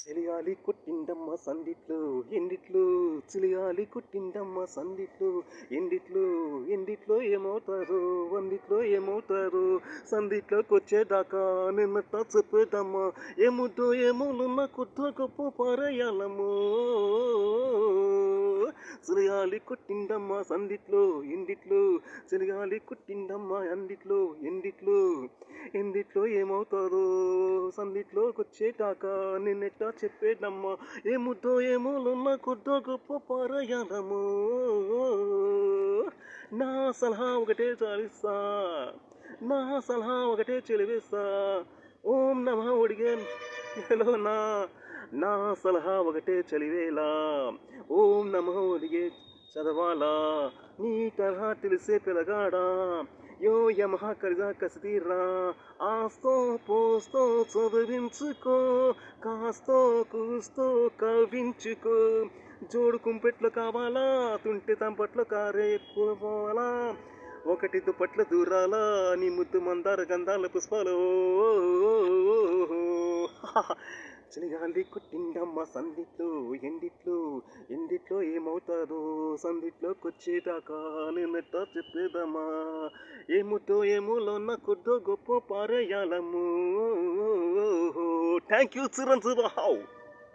చిలియాలి కొట్టిందమ్మ సందిట్లో ఎండిట్లో చిలియాలి కొట్టిందమ్మ సందిట్లో ఎండిట్లో ఎండిట్లో ఏమవుతారు వందిట్లో ఏమవుతారు సందిట్లోకి వచ్చేదాకా నిన్నట్ట చెప్పేదమ్మా ఏముద్దో ఏమోలున్న కొత్త గొప్ప పారేయాలమ్మో చిలియాలి కొట్టిందమ్మ సందిట్లో ఎండిట్లో చిలియాలి కొట్టిందమ్మ అందిట్లో ఎండిట్లో ఎందిట్లో ఏమవుతారో సందిట్లోకి వచ్చేదాకా నిన్నెట్టా చెప్పేదమ్మా ఏముద్దో ఏమోలున్న కొద్దో గొప్ప పారయాలము నా సలహా ఒకటే చాలిస్తా నా సలహా ఒకటే చెలివేస్తా ఓం నమః ఒడిగే హలో నా సలహా ఒకటే చలివేలా ఓం నమః ఒడిగే చదవాలా నీ తరహా తెలిసే పిలగాడా యో యమహ కరిగా కసితీరా ఆస్తో పోస్తో చదివించుకో కాస్తో కూస్తో కవించుకో జోడు కుంపెట్లు కావాలా తుంటి తంపట్లు కారే ఎక్కువ పోవాలా ఒకటి దుప్పట్ల దూరాలా నీ ముద్దు మందార గంధాల పుష్పాలు చలిగాలి కొట్టిందమ్మ సందిట్లో ఎండిట్లో ఎండిట్లో ఏమవుతారో సందిట్లోకి వచ్చేదాకా నిన్నట్ట చెప్పేదమ్మా ఏముతో ఏమోలో నా కొద్దో గొప్ప పారేయాలము థ్యాంక్ యూ చిరంజీవి.